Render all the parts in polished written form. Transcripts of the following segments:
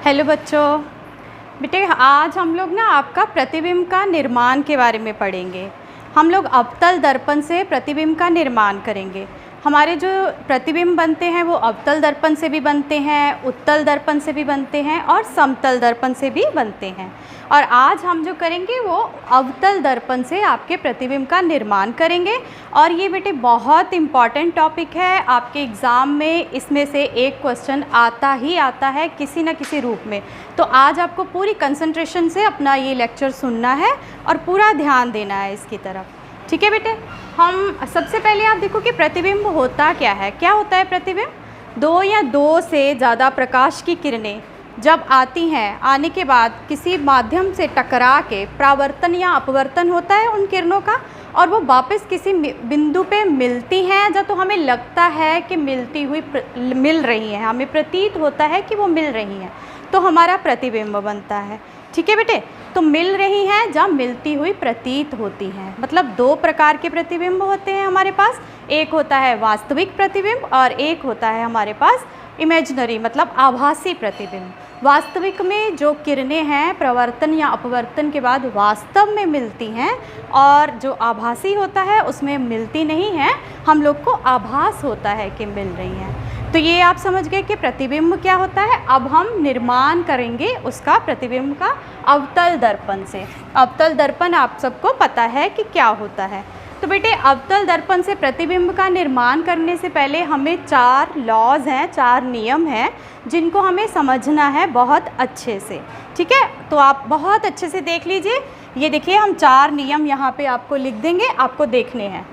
Hello बच्चों। बेटे आज हम लोग ना आपका प्रतिबिंब का निर्माण के बारे में पढ़ेंगे। हम लोग अवतल दर्पण से प्रतिबिंब का निर्माण करेंगे। हमारे जो प्रतिबिंब बनते हैं वो अवतल दर्पण से भी बनते हैं, उत्तल दर्पण से भी बनते हैं और समतल दर्पण से भी बनते हैं। और आज हम जो करेंगे वो अवतल दर्पण से आपके प्रतिबिंब का निर्माण करेंगे। और ये बेटे बहुत इम्पॉर्टेंट टॉपिक है, आपके एग्ज़ाम में इसमें से एक क्वेश्चन आता ही आता है किसी न किसी रूप में। तो आज आपको पूरी कंसंट्रेशन से अपना ये लेक्चर सुनना है और पूरा ध्यान देना है इसकी तरफ। ठीक है बेटे, हम सबसे पहले आप देखो कि प्रतिबिंब होता क्या है। क्या होता है प्रतिबिंब? दो या दो से ज़्यादा प्रकाश की किरणें जब आती हैं, आने के बाद किसी माध्यम से टकरा के परावर्तन या अपवर्तन होता है उन किरणों का, और वो वापस किसी बिंदु पे मिलती हैं जब तो हमें लगता है कि मिलती हुई मिल रही हैं, हमें प्रतीत होता है कि वो मिल रही हैं, तो हमारा प्रतिबिंब बनता है। ठीक है बेटे, तो मिल रही हैं जब मिलती हुई प्रतीत होती हैं। मतलब दो प्रकार के प्रतिबिंब होते हैं हमारे पास, एक होता है वास्तविक प्रतिबिंब और एक होता है हमारे पास इमेजिनरी मतलब आभासी प्रतिबिंब। वास्तविक में जो किरणें हैं प्रवर्तन या अपवर्तन के बाद वास्तव में मिलती हैं, और जो आभासी होता है उसमें मिलती नहीं हैं, हम लोग को आभास होता है कि मिल रही हैं। तो ये आप समझ गए कि प्रतिबिंब क्या होता है। अब हम निर्माण करेंगे उसका प्रतिबिंब का अवतल दर्पण से। अवतल दर्पण आप सबको पता है कि क्या होता है। तो बेटे अवतल दर्पण से प्रतिबिंब का निर्माण करने से पहले हमें 4 लॉज हैं, 4 नियम हैं जिनको हमें समझना है बहुत अच्छे से। ठीक है, तो आप बहुत अच्छे से देख लीजिए। ये देखिए हम 4 नियम यहाँ पे आपको लिख देंगे, आपको देखने हैं।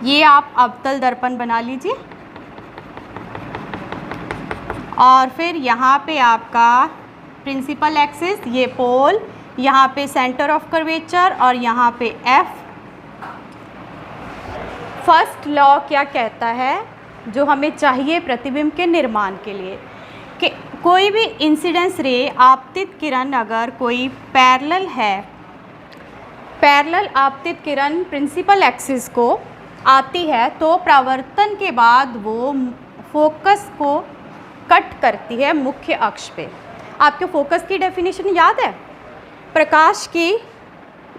ये आप अवतल दर्पण बना लीजिए और फिर यहाँ पे आपका प्रिंसिपल एक्सिस, ये पोल, यहाँ पे सेंटर ऑफ कर्वेचर और यहाँ पे एफ। फर्स्ट लॉ क्या कहता है जो हमें चाहिए प्रतिबिंब के निर्माण के लिए, कि कोई भी इंसिडेंस रे आपतित किरण अगर कोई पैरेलल है, पैरेलल आपतित किरण प्रिंसिपल एक्सिस को आती है तो परावर्तन के बाद वो फोकस को कट करती है मुख्य अक्ष पे। आपके फोकस की डेफिनेशन याद है? प्रकाश की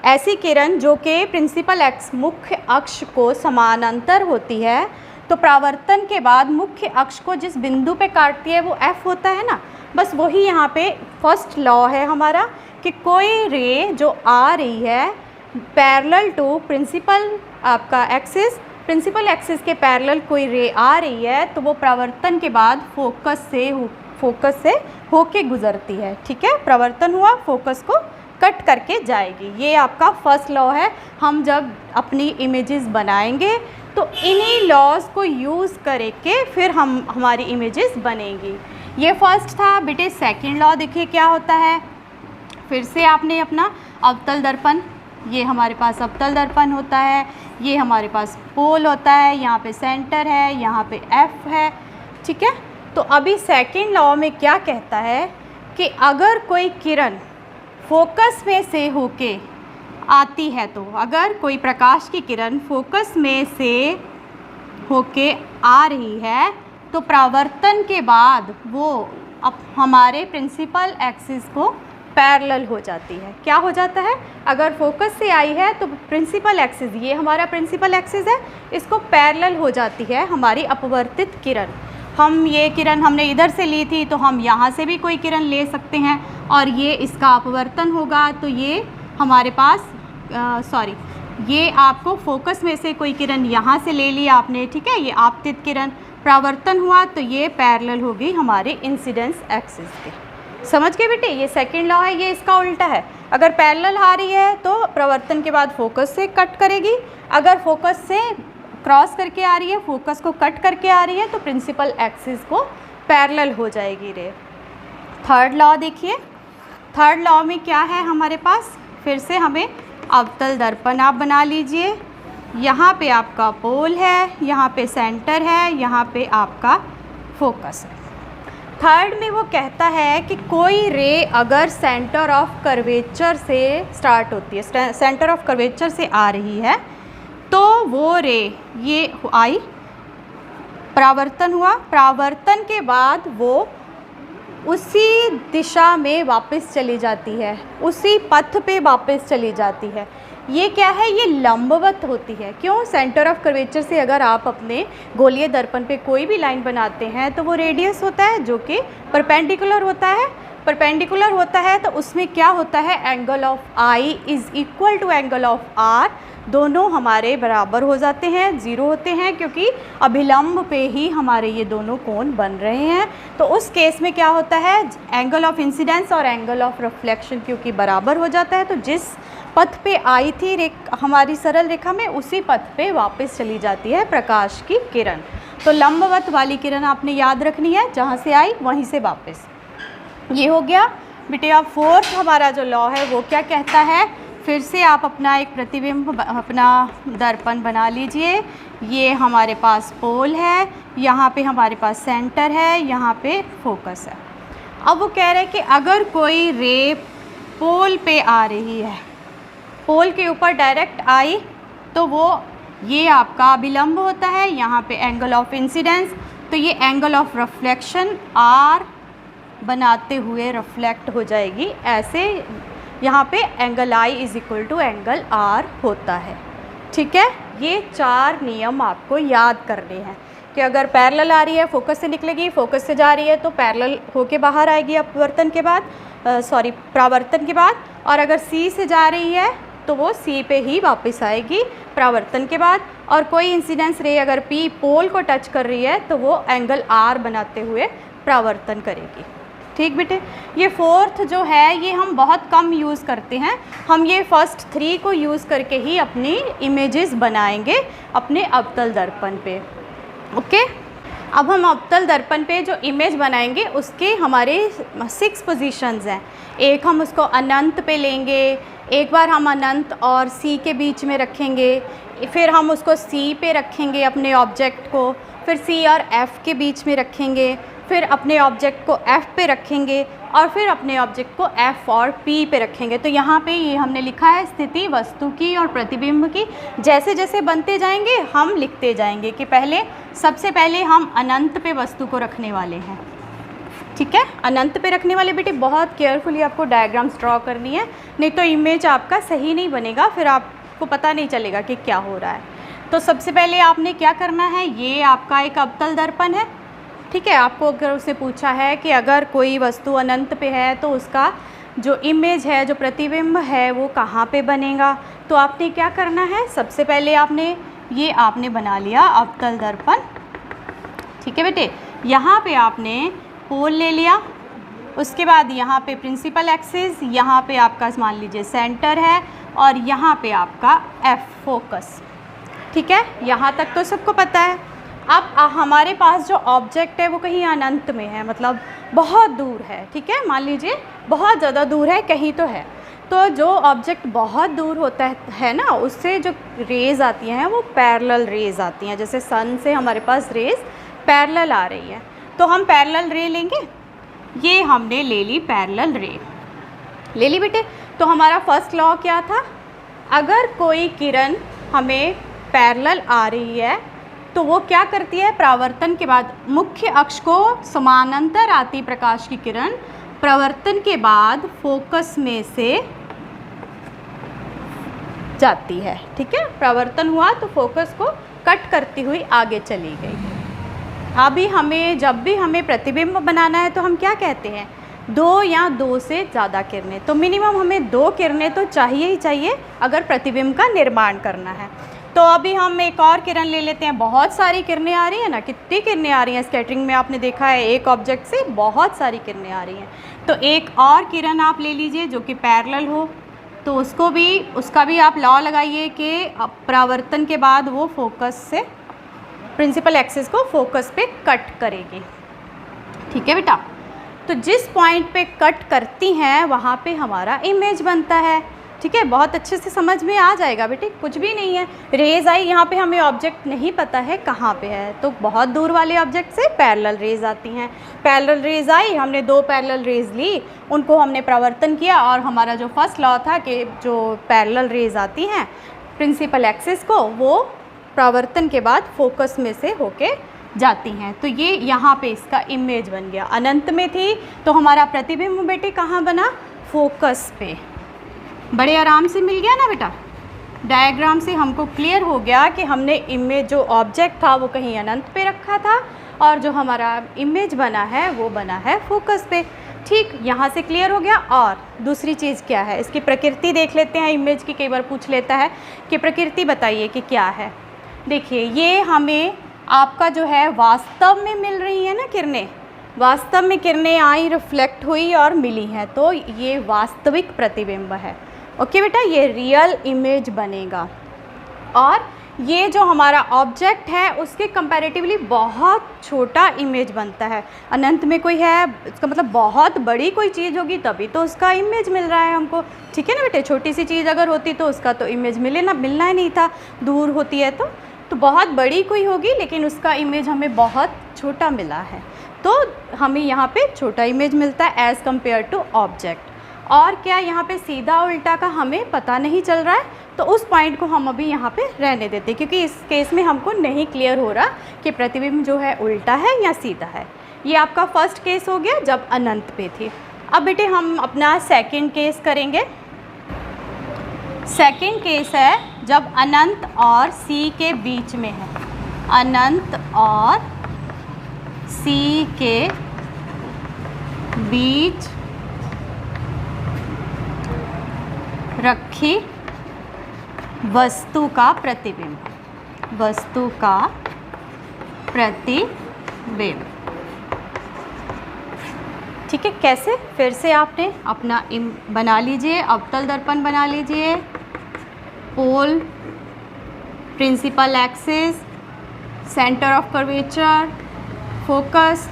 ऐसी किरण जो कि प्रिंसिपल एक्स मुख्य अक्ष को समानांतर होती है, तो परावर्तन के बाद मुख्य अक्ष को जिस बिंदु पे काटती है वो एफ होता है ना। बस वही यहाँ पे फर्स्ट लॉ है हमारा, कि कोई रे जो आ रही है पैरेलल टू प्रिंसिपल आपका एक्सिस, प्रिंसिपल एक्सिस के पैरेलल कोई रे आ रही है तो वो परावर्तन के बाद फोकस से होके गुजरती है। ठीक है, परावर्तन हुआ, फोकस को कट करके जाएगी। ये आपका फर्स्ट लॉ है। हम जब अपनी इमेजेस बनाएंगे तो इन्हीं लॉज को यूज़ करके फिर हमारी इमेजेस बनेंगी। ये फर्स्ट था बेटे। सेकंड लॉ देखिए क्या होता है। फिर से आपने अपना अवतल दर्पण, ये हमारे पास अवतल दर्पण होता है, ये हमारे पास पोल होता है, यहाँ पे सेंटर है, यहाँ पे एफ है। ठीक है, तो अभी सेकंड लॉ में क्या कहता है कि अगर कोई किरण फोकस में से होके आती है, तो अगर कोई प्रकाश की किरण फोकस में से होके आ रही है तो परावर्तन के बाद वो अब हमारे प्रिंसिपल एक्सिस को पैरेलल हो जाती है। क्या हो जाता है? अगर फोकस से आई है तो प्रिंसिपल एक्सिस, ये हमारा प्रिंसिपल एक्सिस है, इसको पैरेलल हो जाती है हमारी अपवर्तित किरण। हम ये किरण हमने इधर से ली थी तो हम यहाँ से भी कोई किरण ले सकते हैं और ये इसका अपवर्तन होगा, तो ये हमारे पास ये आपको फोकस में से कोई किरण यहाँ से ले ली आपने। ठीक है, ये आपतित किरण, परावर्तन हुआ तो ये पैरेलल होगी हमारे इंसिडेंस एक्सिस के। समझ गए बेटे? ये सेकंड लॉ है, ये इसका उल्टा है। अगर पैरेलल आ रही है तो प्रवर्तन के बाद फोकस से कट करेगी, अगर फोकस से क्रॉस करके आ रही है, फोकस को कट करके आ रही है, तो प्रिंसिपल एक्सिस को पैरेलल हो जाएगी रे। थर्ड लॉ देखिए। थर्ड लॉ में क्या है हमारे पास? फिर से हमें अवतल दर्पण आप बना लीजिए। यहाँ पे आपका पोल है, यहाँ पे सेंटर है, यहाँ पे आपका फोकस है। थर्ड में वो कहता है कि कोई रे अगर सेंटर ऑफ कर्वेचर से स्टार्ट होती है, सेंटर ऑफ कर्वेचर से आ रही है, तो वो रे ये आई, परावर्तन हुआ, परावर्तन के बाद वो उसी दिशा में वापस चली जाती है, उसी पथ पे वापस चली जाती है। ये क्या है, ये लंबवत होती है। क्यों? सेंटर ऑफ कर्वेचर से अगर आप अपने गोलीय दर्पण पे कोई भी लाइन बनाते हैं तो वो रेडियस होता है जो कि परपेंडिकुलर होता है। परपेंडिकुलर होता है तो उसमें क्या होता है, angle of i is equal to angle of r, दोनों हमारे बराबर हो जाते हैं, ज़ीरो होते हैं, क्योंकि अभिलंब पे ही हमारे ये दोनों कोण बन रहे हैं। तो उस केस में क्या होता है, एंगल ऑफ इंसिडेंस और एंगल ऑफ रिफ्लेक्शन क्योंकि बराबर हो जाता है, तो जिस पथ पे आई थी हमारी सरल रेखा में, उसी पथ पे वापस चली जाती है प्रकाश की किरण। तो लंबवत वाली किरण आपने याद रखनी है, जहाँ से आई वहीं से वापस। ये हो गया बेटे। अब फोर्थ हमारा जो लॉ है वो क्या कहता है, फिर से आप अपना एक प्रतिबिंब, अपना दर्पण बना लीजिए। ये हमारे पास पोल है, यहाँ पे हमारे पास सेंटर है, यहाँ पे फोकस है। अब वो कह रहे हैं कि अगर कोई रे पोल पे आ रही है, पोल के ऊपर डायरेक्ट आई, तो वो ये आपका अभिलंब होता है, यहाँ पे एंगल ऑफ इंसिडेंस, तो ये एंगल ऑफ रिफ्लेक्शन आर बनाते हुए रिफ्लेक्ट हो जाएगी। ऐसे यहाँ पे angle i is equal to angle r होता है। ठीक है, ये 4 नियम आपको याद करने हैं कि अगर पैरेलल आ रही है फोकस से निकलेगी, फोकस से जा रही है तो पैरेलल होके बाहर आएगी अपवर्तन के बाद, परावर्तन के बाद, और अगर सी से जा रही है तो वो सी पे ही वापस आएगी परावर्तन के बाद। और कोई इंसिडेंस रे अगर पी पोल को टच कर रही है तो वो एंगल आर बनाते हुए परावर्तन करेगी। ठीक बेटे, ये फोर्थ जो है ये हम बहुत कम यूज़ करते हैं, हम ये फर्स्ट 3 को यूज़ करके ही अपनी इमेजेस बनाएंगे अपने अवतल दर्पण पे। ओके, अब हम अवतल दर्पण पे जो इमेज बनाएंगे उसके हमारे 6 पोजीशंस हैं। एक हम उसको अनंत पे लेंगे, एक बार हम अनंत और सी के बीच में रखेंगे, फिर हम उसको सी पे रखेंगे अपने ऑब्जेक्ट को, फिर सी और एफ़ के बीच में रखेंगे, फिर अपने ऑब्जेक्ट को एफ़ पे रखेंगे, और फिर अपने ऑब्जेक्ट को एफ़ और पी पे रखेंगे। तो यहाँ पे ये हमने लिखा है स्थिति वस्तु की और प्रतिबिंब की। जैसे जैसे बनते जाएंगे हम लिखते जाएंगे कि सबसे पहले हम अनंत पे वस्तु को रखने वाले हैं। ठीक है, अनंत पे रखने वाले बेटे बहुत केयरफुली आपको डायग्राम्स ड्रॉ करनी है, नहीं तो इमेज आपका सही नहीं बनेगा, फिर आपको पता नहीं चलेगा कि क्या हो रहा है। तो सबसे पहले आपने क्या करना है, ये आपका एक अवतल दर्पण है। ठीक है, आपको अगर उससे पूछा है कि अगर कोई वस्तु अनंत पे है तो उसका जो इमेज है, जो प्रतिबिंब है, वो कहाँ पे बनेगा, तो आपने क्या करना है, सबसे पहले आपने बना लिया अवतल दर्पण। ठीक है बेटे, यहाँ पे आपने पोल ले लिया, उसके बाद यहाँ पे प्रिंसिपल एक्सिस, यहाँ पे आपका मान लीजिए सेंटर है, और यहाँ पे आपका एफ फोकस। ठीक है, यहाँ तक तो सबको पता है। अब हमारे पास जो ऑब्जेक्ट है वो कहीं अनंत में है, मतलब बहुत दूर है। ठीक है, मान लीजिए बहुत ज़्यादा दूर है, कहीं तो है। तो जो ऑब्जेक्ट बहुत दूर होता है ना, उससे जो रेज़ आती हैं वो पैरेलल रेज़ आती हैं। जैसे सन से हमारे पास रेज़ पैरेलल आ रही है, तो हम पैरेलल रे लेंगे। ये हमने ले ली पैरेलल रे, ले ली बेटे। तो हमारा फर्स्ट लॉ क्या था, अगर कोई किरण हमें पैरेलल आ रही है तो वो क्या करती है, परावर्तन के बाद मुख्य अक्ष को समानांतर आती प्रकाश की किरण परावर्तन के बाद फोकस में से जाती है। ठीक है, परावर्तन हुआ तो फोकस को कट करती हुई आगे चली गई। अभी जब भी हमें प्रतिबिंब बनाना है तो हम क्या कहते हैं, 2 या 2 से ज़्यादा किरणें, तो मिनिमम हमें 2 किरणें तो चाहिए ही चाहिए अगर प्रतिबिंब का निर्माण करना है। तो अभी हम एक और किरण ले लेते हैं। बहुत सारी किरणें आ रही है ना, कितनी किरणें आ रही हैं स्कैटरिंग में, आपने देखा है एक ऑब्जेक्ट से बहुत सारी किरणें आ रही हैं। तो एक और किरण आप ले लीजिए जो कि पैरेलल हो, तो उसका भी आप लॉ लगाइए कि परावर्तन के बाद वो फोकस से प्रिंसिपल एक्सिस को फोकस पे कट करेगी। ठीक है बेटा, तो जिस पॉइंट पे कट करती हैं वहाँ पे हमारा इमेज बनता है। ठीक है, बहुत अच्छे से समझ में आ जाएगा बेटे, कुछ भी नहीं है। रेज़ आई, यहाँ पे हमें ऑब्जेक्ट नहीं पता है कहाँ पे है, तो बहुत दूर वाले ऑब्जेक्ट से पैरेलल रेज़ आती हैं। पैरेलल रेज़ आई, हमने 2 पैरेलल रेज़ ली, उनको हमने परावर्तन किया, और हमारा जो फर्स्ट लॉ था कि जो पैरेलल रेज़ आती हैं प्रिंसिपल एक्सिस को, वो परावर्तन के बाद फोकस में से होके जाती हैं। तो ये यहाँ पे इसका इमेज बन गया। अनंत में थी तो हमारा प्रतिबिंब बेटे कहाँ बना, फोकस पे। बड़े आराम से मिल गया ना बेटा। डायग्राम से हमको क्लियर हो गया कि हमने इमेज, जो ऑब्जेक्ट था वो कहीं अनंत पे रखा था और जो हमारा इमेज बना है वो बना है फोकस पे। ठीक, यहाँ से क्लियर हो गया। और दूसरी चीज़ क्या है, इसकी प्रकृति देख लेते हैं। इमेज की कई बार पूछ लेता है कि प्रकृति बताइए कि क्या है। देखिए, ये हमें आपका जो है वास्तव में मिल रही है ना किरणें, वास्तव में किरणें आई, रिफ्लेक्ट हुई और मिली हैं, तो ये वास्तविक प्रतिबिंब है। ओके बेटा, ये रियल इमेज बनेगा। और ये जो हमारा ऑब्जेक्ट है उसके कंपैरेटिवली बहुत छोटा इमेज बनता है। अनंत में कोई है, इसका मतलब बहुत बड़ी कोई चीज़ होगी तभी तो उसका इमेज मिल रहा है हमको। ठीक है ना बेटे, छोटी सी चीज़ अगर होती तो उसका तो इमेज मिलना ही नहीं था, दूर होती है तो बहुत बड़ी कोई होगी लेकिन उसका इमेज हमें बहुत छोटा मिला है। तो हमें यहाँ पे छोटा इमेज मिलता है एज़ कम्पेयर टू ऑब्जेक्ट। और क्या यहाँ पे सीधा उल्टा का हमें पता नहीं चल रहा है, तो उस पॉइंट को हम अभी यहाँ पे रहने देते हैं, क्योंकि इस केस में हमको नहीं क्लियर हो रहा कि प्रतिबिंब जो है उल्टा है या सीधा है। ये आपका फर्स्ट केस हो गया जब अनंत पे थी। अब बेटे हम अपना सेकंड केस करेंगे। सेकंड केस है जब अनंत और सी के बीच में है, अनंत और सी के बीच रखी वस्तु का प्रतिबिंब, वस्तु का प्रतिबिंब। ठीक है, कैसे, फिर से आपने अपना बना लीजिए, अवतल दर्पण बना लीजिए, pole, principal axis, centre of curvature, focus.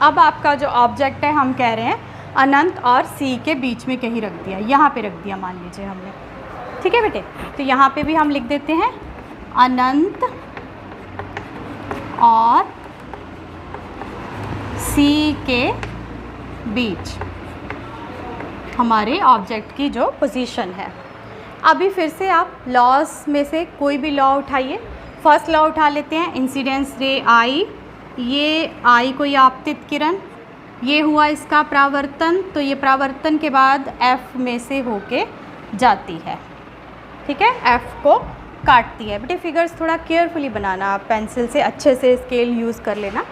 अब आपका जो ऑब्जेक्ट है हम कह रहे हैं अनंत और सी के बीच में कहीं रख दिया, यहाँ पे रख दिया मान लीजिए हमने। ठीक है बेटे, तो यहाँ पे भी हम लिख देते हैं अनंत और सी के बीच हमारे ऑब्जेक्ट की जो पोजीशन है। अभी फिर से आप लॉस में से कोई भी लॉ उठाइए। फर्स्ट लॉ उठा लेते हैं, इंसिडेंस रे आई, ये आई कोई आपतित किरण, ये हुआ इसका परावर्तन, तो ये परावर्तन के बाद एफ में से होके जाती है। ठीक है, एफ को काटती है। बेटे फिगर्स थोड़ा केयरफुली बनाना, आप पेंसिल से अच्छे से स्केल यूज़ कर लेना।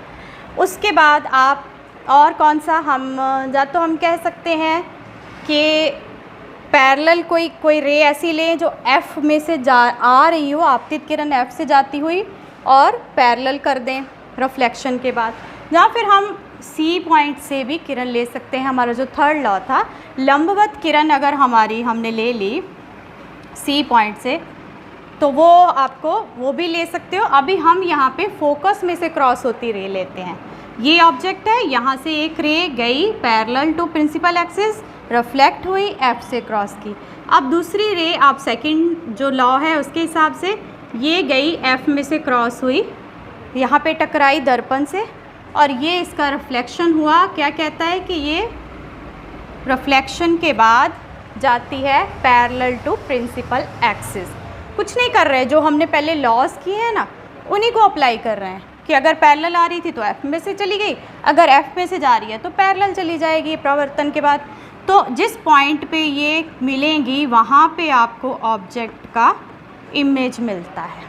उसके बाद आप और कौन सा, हम या तो हम कह सकते हैं कि पैरेलल कोई रे ऐसी लें जो एफ़ में से आ रही हो, आपतित किरण एफ़ से जाती हुई, और पैरेलल कर दें रिफ्लेक्शन के बाद। या फिर हम सी पॉइंट से भी किरण ले सकते हैं। हमारा जो थर्ड लॉ था, लंबवत किरण अगर हमारी हमने ले ली सी पॉइंट से, तो वो आपको वो भी ले सकते हो। अभी हम यहाँ पे फोकस में से क्रॉस होती रे लेते हैं। ये ऑब्जेक्ट है, यहाँ से एक रे गई parallel to principal axis, reflect हुई, एफ से क्रॉस की। अब दूसरी रे आप सेकंड जो लॉ है उसके हिसाब से, ये गई एफ में से क्रॉस हुई, यहाँ पे टकराई दर्पण से, और ये इसका रिफ्लेक्शन हुआ। क्या कहता है कि ये रिफ्लेक्शन के बाद जाती है पैरेलल टू प्रिंसिपल एक्सिस। कुछ नहीं कर रहे, जो हमने पहले लॉस किए हैं ना उन्हीं को अप्लाई कर रहे हैं कि अगर पैरेलल आ रही थी तो एफ में से चली गई, अगर एफ में से जा रही है तो पैरेलल चली जाएगी परावर्तन के बाद। तो जिस पॉइंट पे ये मिलेंगी वहाँ पे आपको ऑब्जेक्ट का इमेज मिलता है।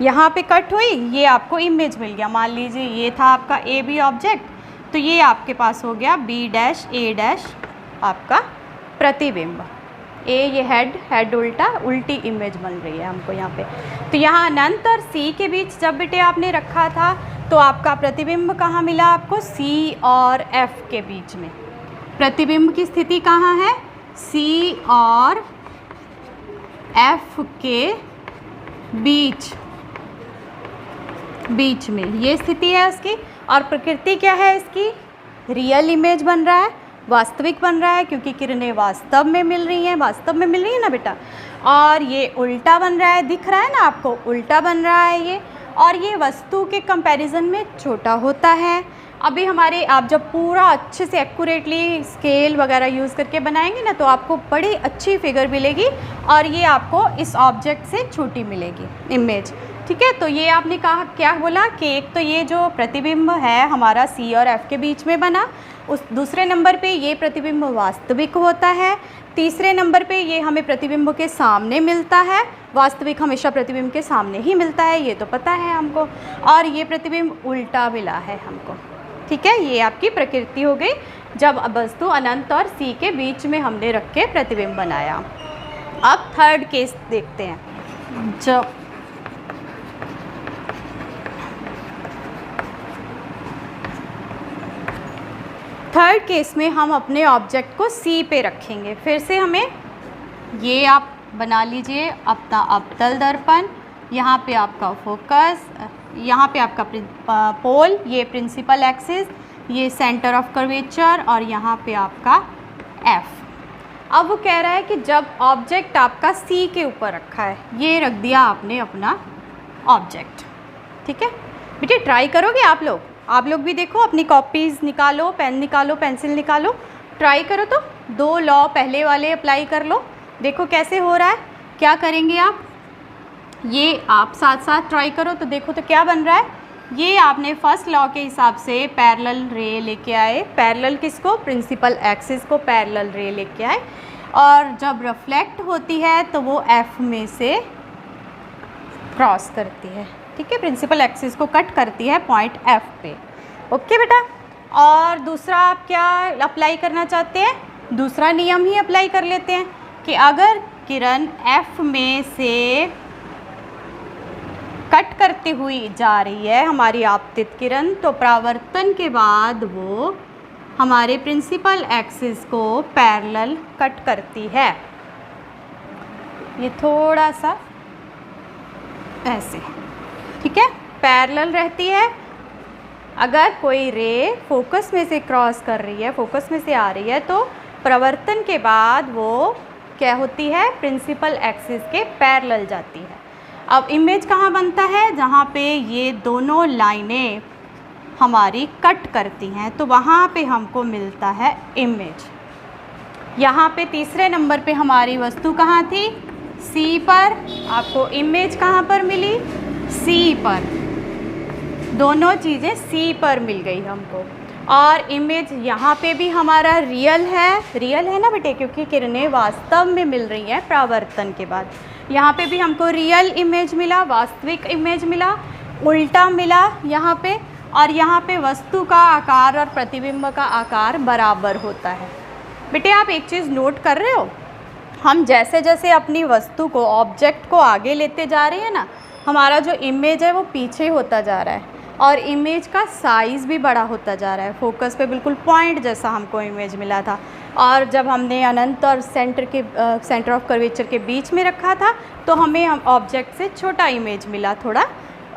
यहाँ पे कट हुई, ये आपको इमेज मिल गया। मान लीजिए ये था आपका ए बी ऑब्जेक्ट, तो ये आपके पास हो गया बी डैश ए डैश आपका प्रतिबिंब। ए ये हेड उल्टी इमेज बन रही है हमको यहाँ पे। तो यहाँ अनंत और सी के बीच जब बेटे आपने रखा था तो आपका प्रतिबिंब कहाँ मिला आपको, सी और एफ के बीच में। प्रतिबिंब की स्थिति कहाँ है, सी और एफ के बीच में ये स्थिति है उसकी। और प्रकृति क्या है इसकी, रियल इमेज बन रहा है, वास्तविक बन रहा है, क्योंकि किरणें वास्तव में मिल रही हैं, वास्तव में मिल रही है ना बेटा। और ये उल्टा बन रहा है, दिख रहा है ना आपको, उल्टा बन रहा है ये, और ये वस्तु के कंपैरिजन में छोटा होता है। अभी हमारे आप जब पूरा अच्छे से एक्यूरेटली स्केल वगैरह यूज़ करके बनाएंगे ना तो आपको बड़ी अच्छी फिगर मिलेगी, और ये आपको इस ऑब्जेक्ट से छोटी मिलेगी इमेज। ठीक है, तो ये आपने कहा क्या बोला कि एक तो ये जो प्रतिबिंब है हमारा सी और एफ के बीच में बना, उस दूसरे नंबर पे ये प्रतिबिंब वास्तविक होता है, तीसरे नंबर पे ये हमें प्रतिबिंब के सामने मिलता है, वास्तविक हमेशा प्रतिबिंब के सामने ही मिलता है, ये तो पता है हमको, और ये प्रतिबिंब उल्टा मिला है हमको। ठीक है, ये आपकी प्रकृति हो गई जब वस्तु अनंत और सी के बीच में हमने रख के प्रतिबिंब बनाया। अब थर्ड केस देखते हैं। जब थर्ड केस में हम अपने ऑब्जेक्ट को सी पे रखेंगे। फिर से हमें ये आप बना लीजिए अपना अवतल दर्पण, यहाँ पे आपका फोकस, यहाँ पे आपका पोल, ये प्रिंसिपल एक्सिस, ये सेंटर ऑफ कर्वेचर और यहाँ पे आपका एफ। अब वो कह रहा है कि जब ऑब्जेक्ट आपका सी के ऊपर रखा है, ये रख दिया आपने अपना ऑब्जेक्ट। ठीक है बेटे, ट्राई करोगे आप लोग भी देखो, अपनी कॉपीज़ निकालो, पेन निकालो, पेंसिल निकालो, ट्राई करो। तो दो लॉ पहले वाले अप्लाई कर लो, देखो कैसे हो रहा है। क्या करेंगे आप, ये आप साथ साथ ट्राई करो तो देखो तो क्या बन रहा है। ये आपने फर्स्ट लॉ के हिसाब से पैरेलल रे लेके आए, पैरेलल किसको, प्रिंसिपल एक्सिस को पैरेलल रे लेके आए, और जब रिफ्लेक्ट होती है तो वो एफ में से क्रॉस करती है। ठीक है, प्रिंसिपल एक्सिस को कट करती है पॉइंट एफ पे। ओके बेटा, और दूसरा आप क्या अप्लाई करना चाहते हैं, दूसरा नियम ही अप्लाई कर लेते हैं कि अगर किरण एफ में से कट करती हुई जा रही है हमारी आपतित किरण, तो परावर्तन के बाद वो हमारे प्रिंसिपल एक्सिस को पैरेलल कट करती है। ये थोड़ा सा ऐसे, ठीक है, पैरेलल रहती है। अगर कोई रे फोकस में से क्रॉस कर रही है, फोकस में से आ रही है, तो प्रवर्तन के बाद वो क्या होती है, प्रिंसिपल एक्सिस के पैरेलल जाती है। अब इमेज कहाँ बनता है, जहाँ पे ये दोनों लाइनें हमारी कट करती हैं, तो वहाँ पे हमको मिलता है इमेज। यहाँ पे तीसरे नंबर पे हमारी वस्तु कहाँ थी, सी पर, आपको इमेज कहाँ पर मिली, सी पर। दोनों चीज़ें सी पर मिल गई हमको, और इमेज यहाँ पे भी हमारा रियल है ना बेटे, क्योंकि किरणें वास्तव में मिल रही हैं परावर्तन के बाद। यहाँ पे भी हमको रियल इमेज मिला, वास्तविक इमेज मिला, उल्टा मिला यहाँ पे, और यहाँ पे वस्तु का आकार और प्रतिबिंब का आकार बराबर होता है। बेटे आप एक चीज़ नोट कर रहे हो, हम जैसे जैसे अपनी वस्तु को, ऑब्जेक्ट को आगे लेते जा रहे हैं ना, हमारा जो इमेज है वो पीछे होता जा रहा है, और इमेज का साइज़ भी बड़ा होता जा रहा है। फोकस पे बिल्कुल पॉइंट जैसा हमको इमेज मिला था, और जब हमने अनंत और सेंटर ऑफ कर्वेचर के बीच में रखा था तो हमें ऑब्जेक्ट से छोटा इमेज मिला, थोड़ा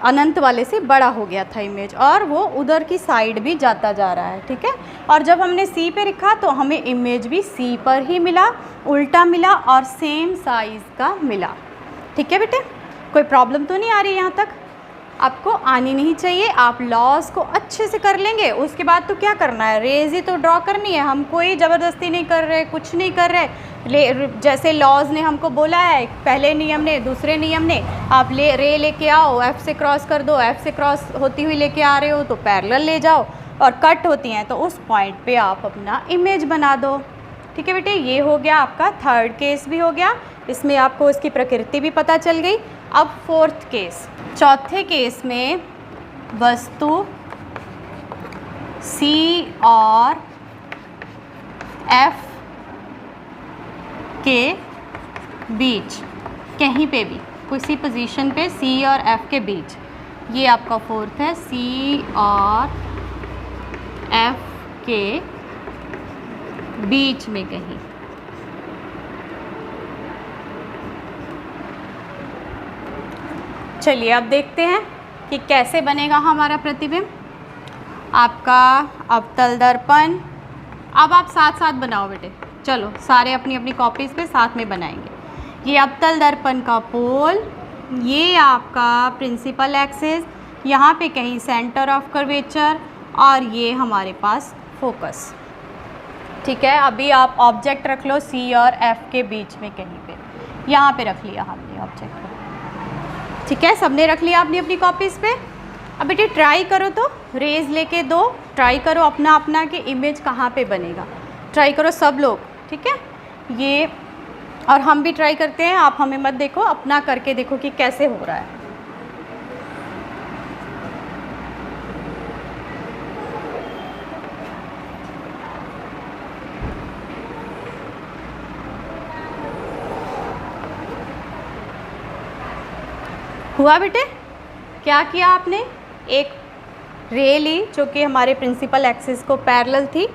अनंत वाले से बड़ा हो गया था इमेज, और वो उधर की साइड भी जाता जा रहा है। ठीक है, और जब हमने सी पे रखा तो हमें इमेज भी सी पर ही मिला, उल्टा मिला और सेम साइज़ का मिला। ठीक है बेटे, कोई प्रॉब्लम तो नहीं आ रही यहाँ तक, आपको आनी नहीं चाहिए। आप लॉज को अच्छे से कर लेंगे, उसके बाद तो क्या करना है, रेज ही तो ड्रॉ करनी है। हम कोई ज़बरदस्ती नहीं कर रहे, कुछ नहीं कर रहे। जैसे लॉज ने हमको बोला है, पहले नियम ने, दूसरे नियम ने, आप रे लेके आओ, एफ से क्रॉस कर दो, एफ से क्रॉस होती हुई लेके आ रहे हो तो पैरेलल ले जाओ, और कट होती हैं तो उस पॉइंट पे आप अपना इमेज बना दो। ठीक है बेटे, ये हो गया आपका थर्ड केस भी हो गया, इसमें आपको इसकी प्रकृति भी पता चल गई। अब फोर्थ केस, चौथे केस में वस्तु सी और एफ के बीच, कहीं पे भी, किसी पोजीशन पे सी और एफ के बीच, ये आपका फोर्थ है, सी और एफ के बीच में कहीं। चलिए अब देखते हैं कि कैसे बनेगा हमारा प्रतिबिंब। आपका अवतल दर्पण, अब आप साथ साथ बनाओ बेटे, चलो सारे अपनी अपनी कॉपीज़ पे साथ में बनाएंगे। ये अवतल दर्पण का पोल, ये आपका प्रिंसिपल एक्सिस, यहाँ पे कहीं सेंटर ऑफ कर्वेचर, और ये हमारे पास फोकस। ठीक है, अभी आप ऑब्जेक्ट रख लो सी और एफ के बीच में कहीं पे, यहाँ पे रख लिया हमने ऑब्जेक्ट को। ठीक है, सबने रख लिया अपनी अपनी कॉपीज़ पे। अब बेटे ट्राई करो, तो रेज लेके दो, ट्राई करो अपना अपना कि इमेज कहाँ पे बनेगा। ट्राई करो सब लोग, ठीक है ये, और हम भी ट्राई करते हैं, आप हमें मत देखो, अपना करके देखो कि कैसे हो रहा है। हुआ बेटे? क्या किया आपने? एक रे ली जो कि हमारे प्रिंसिपल एक्सिस को पैरेलल थी,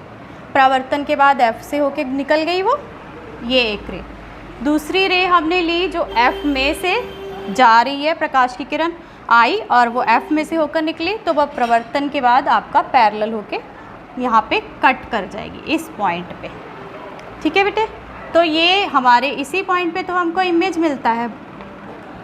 प्रवर्तन के बाद F से होके निकल गई वो, ये एक रे। दूसरी रे हमने ली जो F में से जा रही है, प्रकाश की किरण आई और वो F में से होकर निकली, तो वह प्रवर्तन के बाद आपका पैरेलल होके यहाँ पे कट कर जाएगी इस पॉइंट पे। ठीक है बेटे, तो ये हमारे इसी पॉइंट पे तो हमको इमेज मिलता है।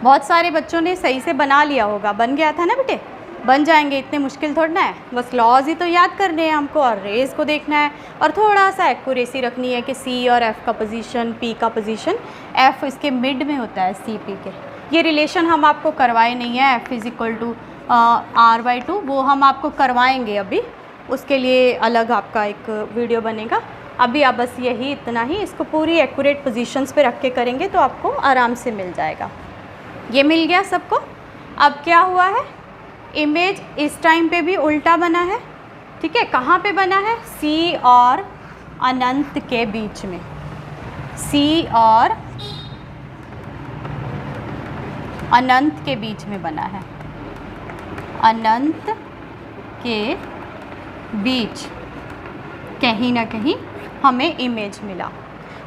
बहुत सारे बच्चों ने सही से बना लिया होगा, बन गया था ना बेटे, बन जाएंगे, इतने मुश्किल थोड़ा ना है, बस लॉज ही तो याद करने हैं हमको और रेज को देखना है और थोड़ा सा एक्यूरेसी रखनी है कि सी और एफ़ का पोजीशन, पी का पोजीशन, एफ़ इसके मिड में होता है सी पी के। ये रिलेशन हम आपको करवाए नहीं है, F is equal to R/2, वो हम आपको करवाएंगे अभी, उसके लिए अलग आपका एक वीडियो बनेगा। अभी आप बस यही इतना ही, इसको पूरी एक्यूरेट पोजीशंस पे रख के करेंगे तो आपको आराम से मिल जाएगा। ये मिल गया सबको। अब क्या हुआ है, इमेज इस टाइम पे भी उल्टा बना है। ठीक है, कहाँ पे बना है? सी और अनंत के बीच में, सी और अनंत के बीच में बना है, अनंत के बीच कहीं ना कहीं हमें इमेज मिला।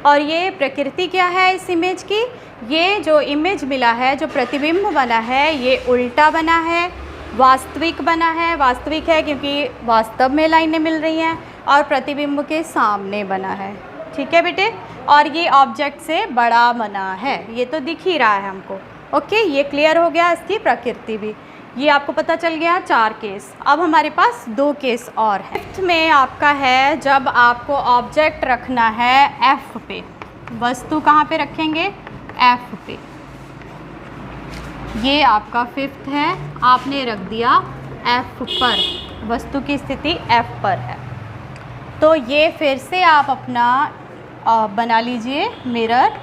और ये प्रकृति क्या है इस इमेज की? ये जो इमेज मिला है, जो प्रतिबिंब बना है, ये उल्टा बना है, वास्तविक बना है। वास्तविक है क्योंकि वास्तव में लाइनें मिल रही हैं, और प्रतिबिंब के सामने बना है। ठीक है बेटे, और ये ऑब्जेक्ट से बड़ा बना है, ये तो दिख ही रहा है हमको। ओके, ये क्लियर हो गया इसकी प्रकृति भी, ये आपको पता चल गया 4 केस। अब हमारे पास 2 केस और है। फिफ्थ में आपका है जब आपको ऑब्जेक्ट रखना है एफ पे, वस्तु कहाँ पे रखेंगे? एफ पे। ये आपका फिफ्थ है, आपने रख दिया एफ पर, वस्तु की स्थिति एफ पर है। तो ये फिर से आप अपना बना लीजिए मिरर,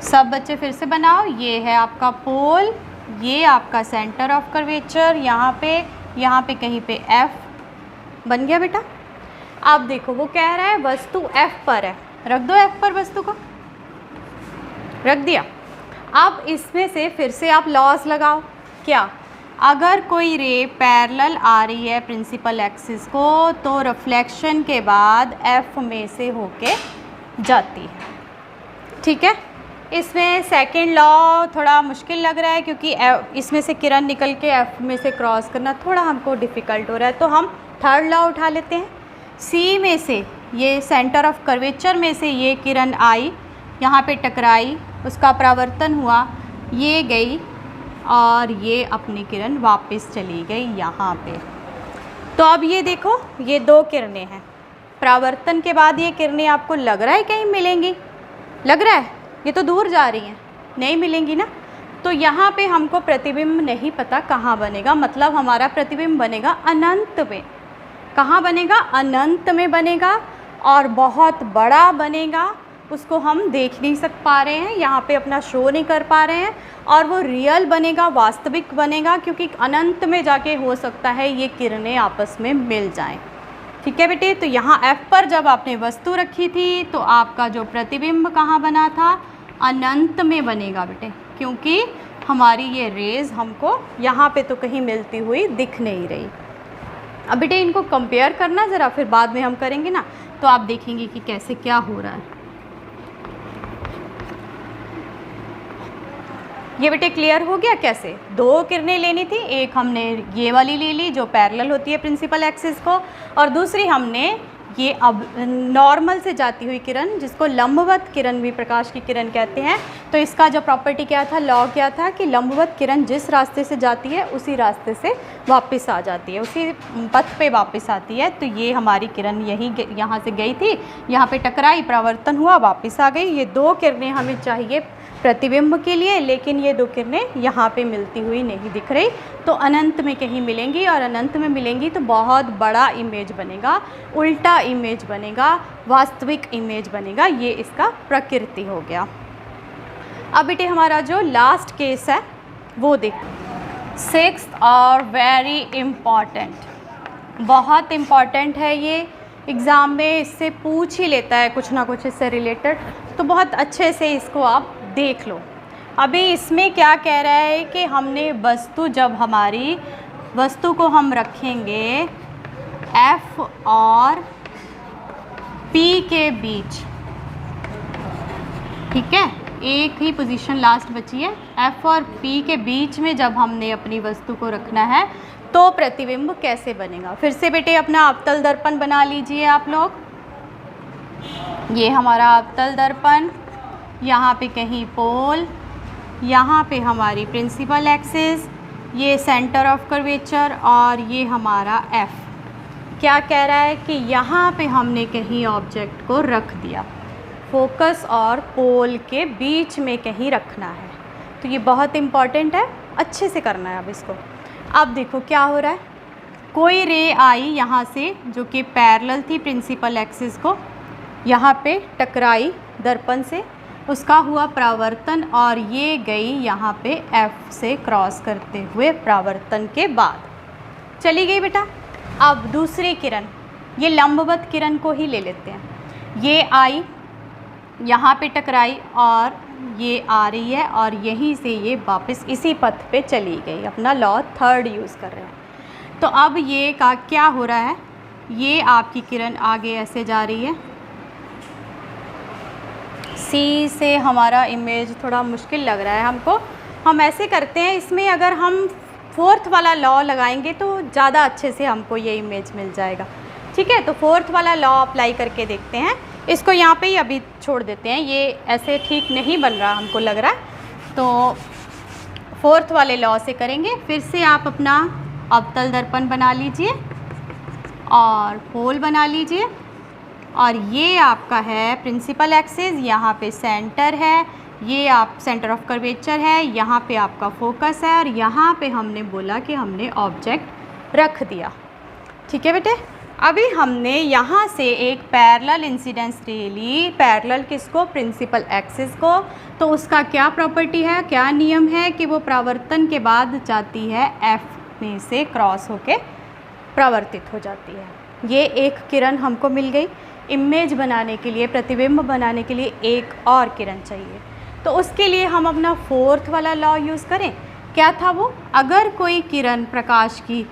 सब बच्चे फिर से बनाओ। ये है आपका पोल, ये आपका सेंटर ऑफ कर्वेचर, यहाँ पे कहीं पे एफ बन गया बेटा। अब देखो वो कह रहा है वस्तु एफ पर है, रख दो एफ पर वस्तु को, रख दिया। अब इसमें से फिर से आप लॉस लगाओ। क्या? अगर कोई रे पैरेलल आ रही है प्रिंसिपल एक्सिस को, तो रिफ्लेक्शन के बाद एफ में से होके जाती है। ठीक है, इसमें सेकंड लॉ थोड़ा मुश्किल लग रहा है क्योंकि इसमें से किरण निकल के एफ में से क्रॉस करना थोड़ा हमको डिफ़िकल्ट हो रहा है, तो हम थर्ड लॉ उठा लेते हैं। सी में से, ये सेंटर ऑफ कर्वेचर में से ये किरण आई, यहाँ पे टकराई, उसका परावर्तन हुआ, ये गई और ये अपनी किरण वापस चली गई यहाँ पे। तो अब ये देखो, ये 2 किरणें हैं, परावर्तन के बाद ये किरणें आपको लग रहा है कहीं मिलेंगी? लग रहा है? ये तो दूर जा रही हैं, नहीं मिलेंगी ना। तो यहाँ पे हमको प्रतिबिंब नहीं पता कहाँ बनेगा, मतलब हमारा प्रतिबिंब बनेगा अनंत में। कहाँ बनेगा? अनंत में बनेगा, और बहुत बड़ा बनेगा, उसको हम देख नहीं पा रहे हैं, यहाँ पे अपना शो नहीं कर पा रहे हैं, और वो रियल बनेगा, वास्तविक बनेगा, क्योंकि अनंत में जाके हो सकता है ये किरणें आपस में मिल जाएं। ठीक है बेटे, तो यहाँ F पर जब आपने वस्तु रखी थी तो आपका जो प्रतिबिंब कहाँ बना था? अनंत में बनेगा बेटे, क्योंकि हमारी ये रेज़ हमको यहाँ पे तो कहीं मिलती हुई दिख नहीं रही। अब बेटे इनको कंपेयर करना ज़रा, फिर बाद में हम करेंगे ना, तो आप देखेंगे कि कैसे क्या हो रहा है। ये बेटे क्लियर हो गया कैसे? 2 किरणें लेनी थी, एक हमने ये वाली ले ली जो पैरेलल होती है प्रिंसिपल एक्सिस को, और दूसरी हमने ये अब नॉर्मल से जाती हुई किरण, जिसको लंबवत किरण भी प्रकाश की किरण कहते हैं, तो इसका जो प्रॉपर्टी क्या था, लॉ क्या था कि लंबवत किरण जिस रास्ते से जाती है उसी रास्ते से वापस आ जाती है, उसी पथ पे वापस आती है। तो ये हमारी किरण यहाँ से गई थी, यहाँ पे टकराई, परावर्तन हुआ, वापस आ गई। ये दो किरणें हमें चाहिए प्रतिबिंब के लिए, लेकिन ये दो किरणें यहाँ पे मिलती हुई नहीं दिख रही, तो अनंत में कहीं मिलेंगी, और अनंत में मिलेंगी तो बहुत बड़ा इमेज बनेगा, उल्टा इमेज बनेगा, वास्तविक इमेज बनेगा। ये इसका प्रकृति हो गया। अब बेटे हमारा जो लास्ट केस है वो देख, 6th और वेरी इम्पॉर्टेंट, बहुत इम्पॉर्टेंट है ये, एग्ज़ाम में इससे पूछ ही लेता है कुछ ना कुछ इससे रिलेटेड, तो बहुत अच्छे से इसको आप देख लो। अभी इसमें क्या कह रहा है कि हमने वस्तु, जब हमारी वस्तु को हम रखेंगे F और P के बीच, ठीक है, एक ही पोजीशन लास्ट बची है, F और P के बीच में जब हमने अपनी वस्तु को रखना है तो प्रतिबिंब कैसे बनेगा। फिर से बेटे अपना अवतल दर्पण बना लीजिए आप लोग। ये हमारा अवतल दर्पण, यहाँ पे कहीं पोल, यहाँ पे हमारी प्रिंसिपल एक्सिस, ये सेंटर ऑफ कर्वेचर, और ये हमारा F। क्या कह रहा है कि यहाँ पे हमने कहीं ऑब्जेक्ट को रख दिया, फोकस और पोल के बीच में कहीं रखना है। तो ये बहुत इम्पॉर्टेंट है, अच्छे से करना है अब इसको। अब देखो क्या हो रहा है, कोई रे आई यहाँ से जो कि पैरेलल थी प्रिंसिपल एक्सिस को, यहाँ पे टकराई दर्पण से, उसका हुआ परावर्तन, और ये गई यहाँ पे F से क्रॉस करते हुए परावर्तन के बाद चली गई बेटा। अब दूसरी किरण, ये लंबवत किरण को ही ले लेते हैं, ये आई, यहाँ पे टकराई, और ये आ रही है, और यहीं से ये वापस इसी पथ पे चली गई। अपना लॉ 3rd यूज़ कर रहे हैं। तो अब ये का क्या हो रहा है, ये आपकी किरण आगे ऐसे जा रही है, C से हमारा इमेज थोड़ा मुश्किल लग रहा है हमको, हम ऐसे करते हैं, इसमें अगर हम 4th वाला लॉ लगाएंगे तो ज़्यादा अच्छे से हमको ये इमेज मिल जाएगा। ठीक है, तो 4th वाला लॉ अप्लाई करके देखते हैं। इसको यहाँ पे ही अभी छोड़ देते हैं, ये ऐसे ठीक नहीं बन रहा हमको लग रहा है, तो 4th वाले लॉ से करेंगे। फिर से आप अपना अवतल दर्पण बना लीजिए और पोल बना लीजिए, और ये आपका है प्रिंसिपल एक्सिस, यहाँ पे सेंटर है, ये आप सेंटर ऑफ कर्वेचर है, यहाँ पे आपका फोकस है, और यहाँ पे हमने बोला कि हमने ऑब्जेक्ट रख दिया। ठीक है बेटे, अभी हमने यहाँ से एक पैरेलल इंसिडेंस रे ली, पैरेलल किसको, प्रिंसिपल एक्सिस को, तो उसका क्या प्रॉपर्टी है, क्या नियम है कि वो परावर्तन के बाद जाती है F में से क्रॉस होके परावर्तित हो जाती है। ये एक किरण हमको मिल गई, इमेज बनाने के लिए, प्रतिबिंब बनाने के लिए एक और किरण चाहिए, तो उसके लिए हम अपना 4th वाला लॉ यूज़ करें। क्या था वो, अगर कोई किरण प्रकाश की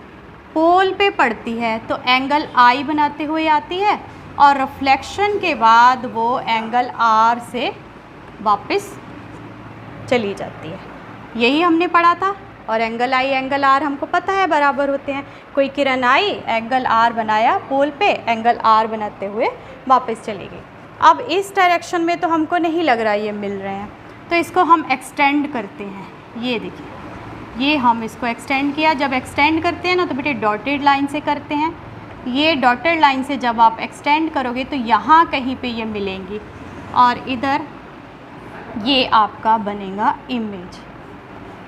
पोल पे पड़ती है तो एंगल I बनाते हुए आती है, और रिफ्लेक्शन के बाद वो एंगल R से वापस चली जाती है। यही हमने पढ़ा था, और एंगल I एंगल R हमको पता है बराबर होते हैं। कोई किरण आई, एंगल R बनाया पोल पे, एंगल R बनाते हुए वापस चली गई। अब इस डायरेक्शन में तो हमको नहीं लग रहा ये मिल रहे हैं, तो इसको हम एक्सटेंड करते हैं। ये देखिए, ये हम इसको एक्सटेंड किया। जब एक्सटेंड करते हैं ना तो बेटे डॉटेड लाइन से करते हैं। ये डॉटेड लाइन से जब आप एक्सटेंड करोगे तो यहाँ कहीं पे ये मिलेंगी, और इधर ये आपका बनेगा इमेज।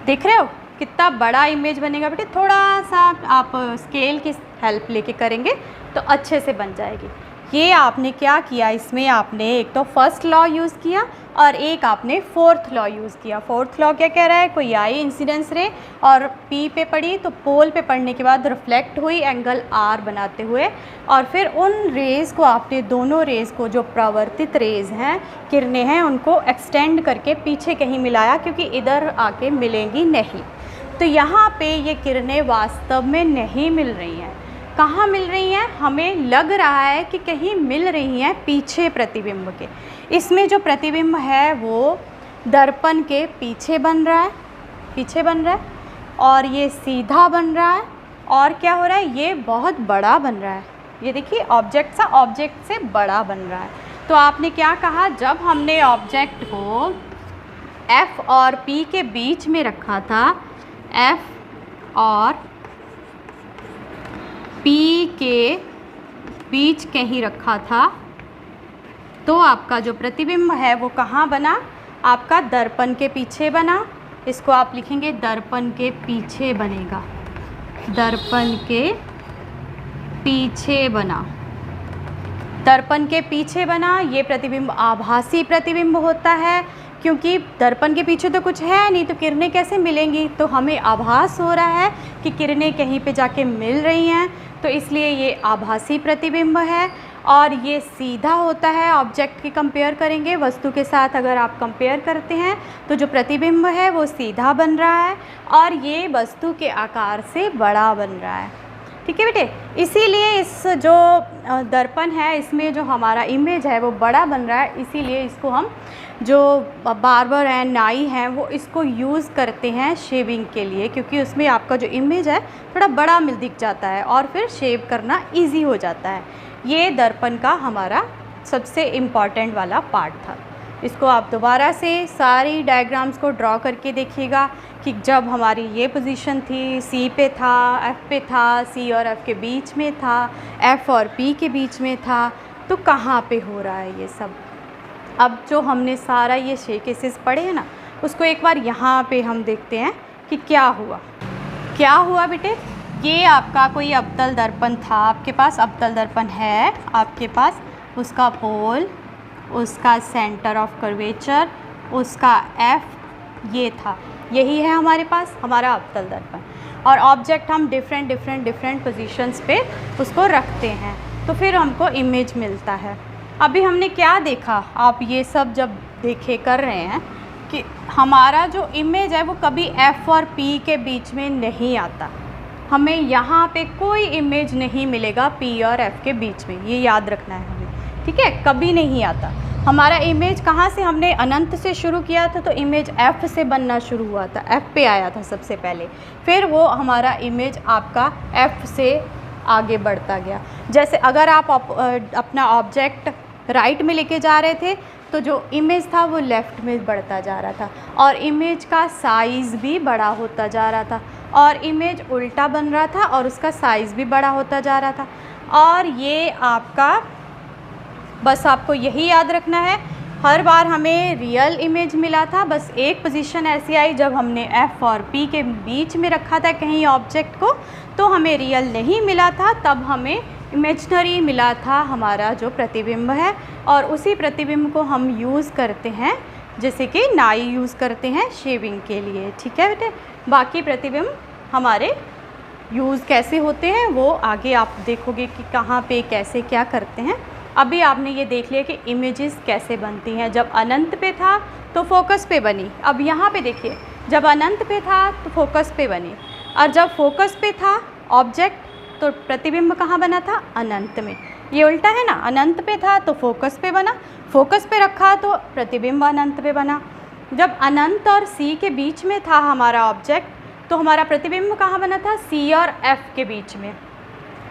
देख रहे हो कितना बड़ा इमेज बनेगा बेटे, थोड़ा सा आप स्केल की हेल्प लेके करेंगे तो अच्छे से बन जाएगी। ये आपने क्या किया, इसमें आपने एक तो फर्स्ट लॉ यूज़ किया और एक आपने 4th लॉ यूज़ किया। 4th लॉ क्या कह रहा है, कोई आई इंसिडेंस रे और P पे पड़ी, तो पोल पे पड़ने के बाद रिफ्लेक्ट हुई एंगल R बनाते हुए, और फिर उन रेज़ को आपने, दोनों रेज़ को जो प्रवर्तित रेज़ हैं, किरणें हैं, उनको एक्सटेंड करके पीछे कहीं मिलाया, क्योंकि इधर आके मिलेंगी नहीं। तो यहाँ पे ये किरणें वास्तव में नहीं मिल रही हैं। कहाँ मिल रही हैं, हमें लग रहा है कि कहीं मिल रही हैं पीछे प्रतिबिंब के। इसमें जो प्रतिबिंब है वो दर्पण के पीछे बन रहा है, पीछे बन रहा है, और ये सीधा बन रहा है, और क्या हो रहा है, ये बहुत बड़ा बन रहा है। ये देखिए ऑब्जेक्ट से बड़ा बन रहा है। तो आपने क्या कहा, जब हमने ऑब्जेक्ट को F और P के बीच में रखा था, F और P के बीच कहीं रखा था, तो आपका जो प्रतिबिंब है वो कहाँ बना, आपका दर्पण के पीछे बना। इसको आप लिखेंगे दर्पण के पीछे बनेगा, दर्पण के पीछे बना, दर्पण के पीछे बना। ये प्रतिबिंब आभासी प्रतिबिंब होता है, क्योंकि दर्पण के पीछे तो कुछ है नहीं, तो किरणें कैसे मिलेंगी, तो हमें आभास हो रहा है कि किरणें कहीं पे जाके मिल रही हैं, तो इसलिए ये आभासी प्रतिबिंब है। और ये सीधा होता है, ऑब्जेक्ट की कंपेयर करेंगे वस्तु के साथ, अगर आप कंपेयर करते हैं तो जो प्रतिबिंब है वो सीधा बन रहा है और ये वस्तु के आकार से बड़ा बन रहा है। ठीक है बेटे, इसीलिए इस जो दर्पण है इसमें जो हमारा इमेज है वो बड़ा बन रहा है, इसीलिए इसको हम जो बार्बर हैं, नाई हैं, वो इसको यूज़ करते हैं शेविंग के लिए, क्योंकि उसमें आपका जो इमेज है थोड़ा बड़ा दिख जाता है और फिर शेव करना इजी हो जाता है। ये दर्पण का हमारा सबसे इम्पॉर्टेंट वाला पार्ट था। इसको आप दोबारा से सारी डायग्राम्स को ड्रॉ करके देखिएगा कि जब हमारी ये पोजीशन थी, सी पे था, एफ़ पे था, सी और एफ़ के बीच में था, एफ़ और पी के बीच में था, तो कहाँ पे हो रहा है ये सब। अब जो हमने सारा ये 6 केसेस पढ़े हैं ना, उसको एक बार यहाँ पे हम देखते हैं कि क्या हुआ बेटे। ये आपका कोई अवतल दर्पण था, आपके पास अवतल दर्पण है, आपके पास उसका पोल, उसका सेंटर ऑफ कर्वेचर, उसका एफ ये था, यही है हमारे पास हमारा अवतल दर्पण। और ऑब्जेक्ट हम डिफरेंट पोजीशंस पे उसको रखते हैं, तो फिर हमको इमेज मिलता है। अभी हमने क्या देखा, आप ये सब जब देखे कर रहे हैं कि हमारा जो इमेज है वो कभी एफ़ और पी के बीच में नहीं आता, हमें यहाँ पे कोई इमेज नहीं मिलेगा पी और एफ़ के बीच में, ये याद रखना है हमें। ठीक है, कभी नहीं आता। हमारा इमेज कहाँ से, हमने अनंत से शुरू किया था, तो इमेज एफ़ से बनना शुरू हुआ था, एफ़ पे आया था सबसे पहले, फिर वो हमारा इमेज आपका एफ़ से आगे बढ़ता गया। जैसे अगर आप अपना ऑब्जेक्ट राइट में लेके जा रहे थे, तो जो इमेज था वो लेफ़्ट में बढ़ता जा रहा था और इमेज का साइज़ भी बड़ा होता जा रहा था, और इमेज उल्टा बन रहा था और उसका साइज़ भी बड़ा होता जा रहा था। और ये आपका, बस आपको यही याद रखना है, हर बार हमें रियल इमेज मिला था, बस एक पोजीशन ऐसी आई जब हमने एफ़ और पी के बीच में रखा था कहीं ऑब्जेक्ट को, तो हमें रियल नहीं मिला था, तब हमें इमेजिनरी मिला था हमारा जो प्रतिबिंब है। और उसी प्रतिबिंब को हम यूज़ करते हैं, जैसे कि नाई यूज़ करते हैं शेविंग के लिए। ठीक है बेटे, बाकी प्रतिबिंब हमारे यूज़ कैसे होते हैं वो आगे आप देखोगे कि कहाँ पे कैसे क्या करते हैं। अभी आपने ये देख लिया कि इमेजेस कैसे बनती हैं। जब अनंत पे था तो फोकस पे बनी, अब यहाँ पे देखिए, जब अनंत पे था तो फोकस पे बनी, और जब फोकस पे था ऑब्जेक्ट तो प्रतिबिंब कहाँ बना था, अनंत में। ये उल्टा है ना, अनंत पे था तो फोकस पे बना, फोकस पे रखा तो प्रतिबिंब अनंत पे बना। जब अनंत और सी के बीच में था हमारा ऑब्जेक्ट, तो हमारा प्रतिबिंब कहाँ बना था, सी और एफ़ के बीच में।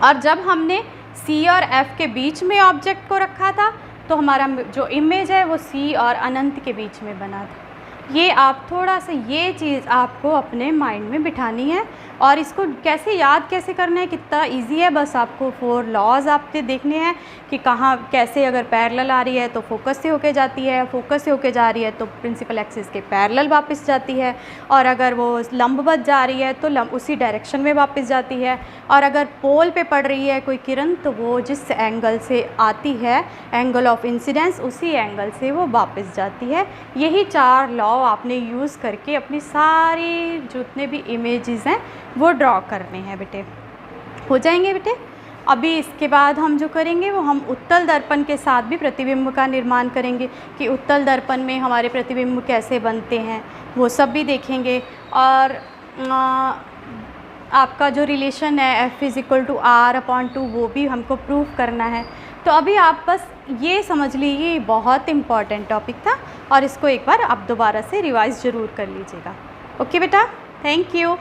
और जब हमने सी और एफ़ के बीच में ऑब्जेक्ट को रखा था, तो हमारा जो इमेज है वो सी और अनंत के बीच में बना था। ये आप थोड़ा सा ये चीज़ आपको अपने माइंड में बिठानी है, और इसको कैसे याद कैसे करना है, कितना इजी है। बस आपको 4 लॉज आपके देखने हैं कि कहाँ कैसे, अगर पैरेलल आ रही है तो फोकस से होके जाती है, फोकस से होके जा रही है तो प्रिंसिपल एक्सिस के पैरेलल वापस जाती है, और अगर वो लंबवत जा रही है तो उसी डायरेक्शन में वापस जाती है, और अगर पोल पे पड़ रही है कोई किरण तो वो जिस एंगल से आती है, एंगल ऑफ इंसिडेंस, उसी एंगल से वो वापस जाती है। यही 4 लॉ आपने यूज़ करके अपनी सारी जितने भी इमेजेस हैं वो ड्रॉ करने हैं बेटे। हो जाएंगे बेटे। अभी इसके बाद हम जो करेंगे वो हम उत्तल दर्पण के साथ भी प्रतिबिंब का निर्माण करेंगे कि उत्तल दर्पण में हमारे प्रतिबिंब कैसे बनते हैं, वो सब भी देखेंगे। और आपका जो रिलेशन है F=R/2 वो भी हमको प्रूव करना है। तो अभी आप बस ये समझ लीजिए, बहुत इम्पॉर्टेंट टॉपिक था, और इसको एक बार आप दोबारा से रिवाइज़ ज़रूर कर लीजिएगा। ओके बेटा, थैंक यू।